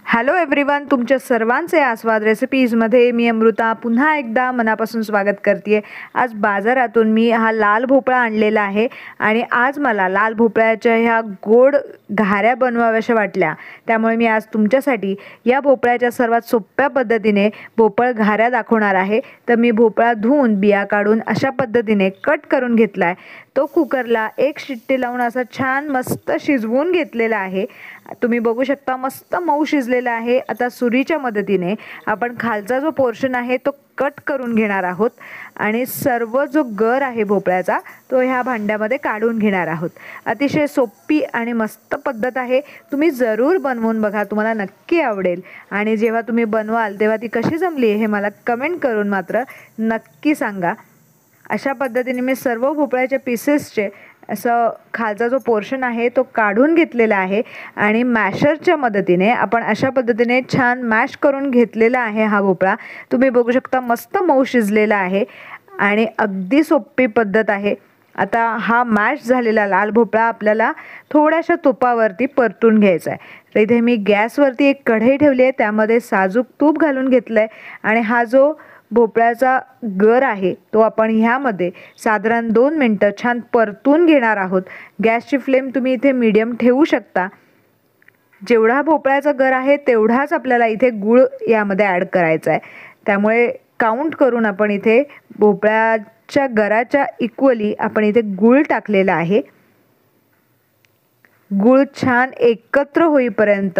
Hello everyone, तुमच्या सर्वांचे आस्वाद रेसिपीजमध्ये मी अमृता पुन्हा एकदा मनापासून स्वागत करते। आज बाजारातून मी हा लाल भोपळा आणलेला आहे आणि आज मला लाल भोपळ्याच्या ह्या गोड घाऱ्या बनवाव्याशा वाटल्या, त्यामुळे मी आज तुमच्यासाठी या भोपळ्याच्या सर्वात सोप्या पद्धतीने भोपळ घाऱ्या दाखवणार आहे। तर मी भोपळा धुवून बिया काढून अशा पद्धतीने कट करून घेतलाय। तो कुकरला एक शिट्टी लावून असा छान मस्त शिजवून घेतलेला आहे। तुम्ही बघू शकता मस्त मऊ शिजलेला आहे। आता सुरीच्या मदतीने आपण खालचा जो पोर्शन आहे तो कट करून घेणार आहोत आणि सर्व जो गर आहे भोपळ्याचा तो ह्या भांड्यामध्ये काढून घेणार आहोत। अतिशय सोपी आणि मस्त पद्धत आहे, तुम्ही जरूर बनवून बघा, तुम्हाला नक्की आवडेल। आणि जेव्हा तुम्ही बनवाल तेव्हा ती कशी जमली हे मला कमेंट करून मात्र नक्की सांगा। अशा पद्धतीने मी सर्व भोपळ्याच्या पीसेसचे असं खालचा जो पोर्शन आहे तो काढून घेतलेला आहे आणि मॅशरच्या मदतीने आपण अशा पद्धतीने छान मॅश करून घेतलेला आहे। हा भोपळा तुम्ही बघू शकता मस्त मऊ शिजलेला आहे आणि अगदी सोपी पद्धत आहे। आता हा मॅश झालेला लाल भोपळा आपल्याला थोड्याशा तुपावरती परतून घ्यायचा आहे। तर इथे मी गॅसवरती एक कढई ठेवली आहे, त्यामध्ये साजूक तूप घालून घेतलं आहे आणि हा जो भोपळ्याचा गर आहे तो आपण ह्यामध्ये साधारण 2 मिनिटं छान परतून घेणार आहोत। गॅसची फ्लेम तुम्ही इथे मीडियम ठेवू शकता। जेवढा भोपळ्याचा गर आहे तेवढाच आपल्याला इथे गूळ यामध्ये ॲड करायचा आहे, त्यामुळे काउंट करून आपण इथे भोपळ्याच्या गराच्या इक्वली आपण इथे गूळ टाकलेला आहे। गूळ छान एकत्र होईपर्यंत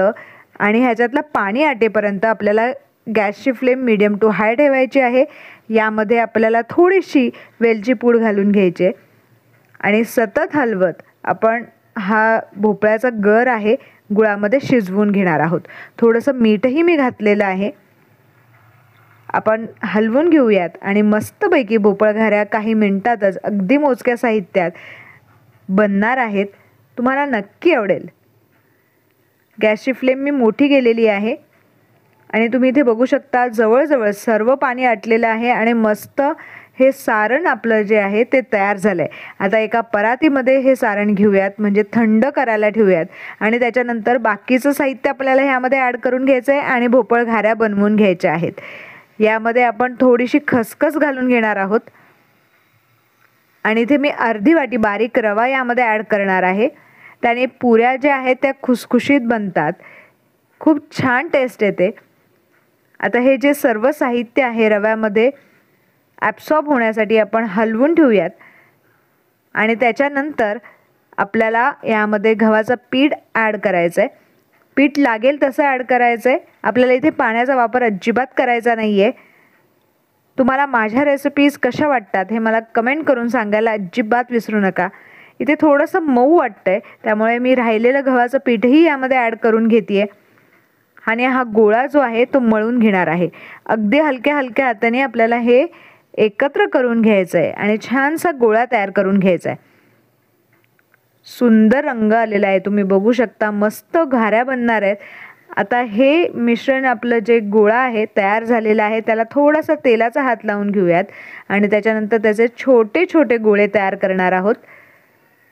आणि ह्याच्यातलं पाणी आटेपर्यंत आपल्याला गॅसची फ्लेम मीडियम टू हाय ठेवायची आहे। यामध्ये आपल्याला थोडीशी वेलची पूड घालून घ्यायची आणि सतत हलवत आपण हा भोपळ्याचा गर आहे गुळामध्ये शिजवून घेणार आहोत। थोडंसं मीठही मी घातलेलं आहे। आपण हलवून घेऊयात आणि मस्तपैकी भोपळ घाऱ्या काही मिनिटातच अगदी मोजक्या साहित्यात बनणार आहेत, तुम्हाला नक्की आवडेल। गॅसची फ्लेम मी मोठी केलेली आहे आणि तुम्ही इथे बघू शकता जवळजवळ सर्व पाणी आटलेलं आहे आणि मस्त हे सारण आपलं जे आहे ते तयार झालं आहे। आता एका परातीमध्ये हे सारण घेऊयात, म्हणजे थंड करायला ठेवूयात आणि त्याच्यानंतर बाकीचं साहित्य आपल्याला ह्यामध्ये ॲड करून घ्यायचं आहे आणि भोपळ घाऱ्या बनवून घ्यायच्या आहेत। यामध्ये आपण थोडीशी खसखस घालून घेणार आहोत आणि इथे मी अर्धी वाटी बारीक रवा यामध्ये ॲड करणार आहे। त्याने पुऱ्या ज्या आहेत त्या खुसखुशीत बनतात, खूप छान टेस्ट येते। आता हे जे सर्व साहित्य आहे रव्यामध्ये ॲब्सॉर्ब होण्यासाठी आपण हलवून ठेवूयात आणि त्याच्यानंतर आपल्याला यामध्ये गव्हाचं पीठ ॲड करायचं आहे। पीठ लागेल तसं ॲड करायचं आहे, आपल्याला इथे पाण्याचा वापर अजिबात करायचा नाही आहे। तुम्हाला माझ्या रेसिपीज कशा वाटतात हे मला कमेंट करून सांगायला अजिबात विसरू नका। इथे थोडंसं मऊ वाटतं आहे, त्यामुळे मी राहिलेलं गव्हाचं पीठही यामध्ये ॲड करून घेते आहे आणि हा गोळा जो आहे तो मळून घेणार आहे। अगदी हलक्या हलक्या हाताने आपल्याला हे एकत्र करून घ्यायचं आहे आणि छानसा गोळा तयार करून घ्यायचा आहे। सुंदर रंग आलेला आहे, तुम्ही बघू शकता मस्त घाऱ्या बनणार आहेत। आता हे मिश्रण आपलं जे गोळा आहे तयार झालेला आहे त्याला थोडासा तेलाचा हात लावून घेऊयात आणि त्याच्यानंतर त्याचे छोटे छोटे गोळे तयार करणार आहोत।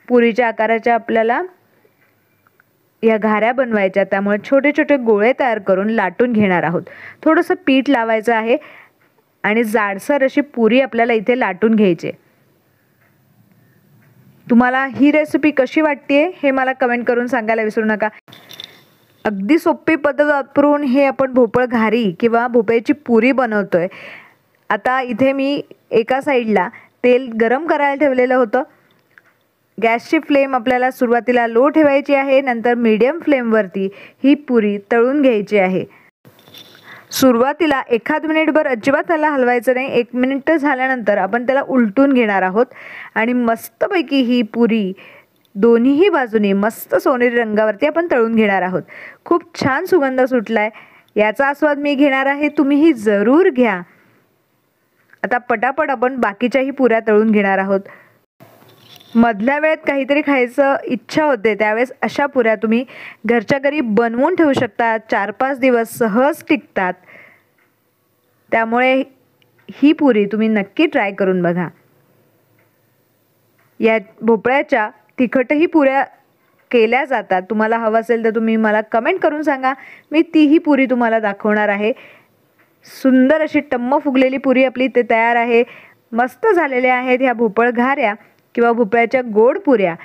पुरीच्या आकाराच्या आपल्याला या घाऱ्या बनवायच्या, त्यामुळे छोटे छोटे गोळे तयार करून लाटून घेणार आहोत। थोडंसं पीठ लावायचं आहे आणि जाडसर अशी पुरी आपल्याला इथे लाटून घ्यायची। तुम्हाला ही रेसिपी कशी वाटते हे मला कमेंट करून सांगायला विसरू नका। अगदी सोपी पद्धत वापरून हे आपण भोपळ घारी किंवा भोपळ्याची पुरी बनवतोय। आता इथे मी एका साईडला तेल गरम करायला ठेवलेलं होतं। गॅसची फ्लेम आपल्याला सुरुवातीला लो ठेवायची आहे, नंतर मीडियम फ्लेमवरती ही पुरी तळून घ्यायची आहे। सुरुवातीला एखाद मिनिटभर अजिबात त्याला हलवायचं नाही, 1 मिनिट झाल्यानंतर आपण त्याला उलटून घेणार आहोत आणि मस्तपैकी ही पुरी दोन्हीही बाजूने मस्त सोनेरी रंगावरती आपण तळून घेणार आहोत। खूप छान सुगंध सुटलाय, याचा आस्वाद मी घेणार आहे, तुम्हीही जरूर घ्या। आता पटापट आपण बाकीच्याही पुऱ्या तळून घेणार आहोत। मधल्या वेळेत काहीतरी खायचं इच्छा होते त्यावेळेस अशा पुऱ्या तुम्ही घरच्या घरी बनवून ठेवू शकता, 4-5 दिवस सहज टिकतात। त्यामुळे ही पुरी तुम्ही नक्की ट्राय करून बघा। या भोपळ्याच्या तिखटही पुऱ्या केल्या जातात. तुम्हाला हवं असेल तर तुम्ही मला कमेंट करून सांगा, मी तीही पुरी तुम्हाला दाखवणार आहे. सुंदर अशी टम्म फुगलेली पुरी आपली इथे तयार आहे. मस्त झालेल्या आहेत ह्या भोपळ घाऱ्या किंवा भोपळ्याच्या गोड पुऱ्या.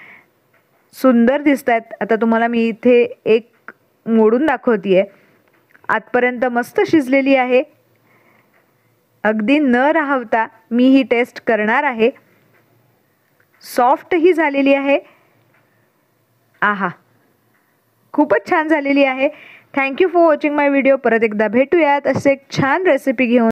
सुंदर दिसत आहेत. आता तुम्हाला मी इथे एक मोडून दाखवतीये. आतपर्यंत मस्त शिजलेली आहे. अगदी न राहवता मी ही टेस्ट करणार आहे. सॉफ्ट ही झालेली आहे. आहा, खूपच छान झालेली आहे. Thank you for watching my video. परत एकदा भेटूयात असे एक छान रेसिपी घेऊन.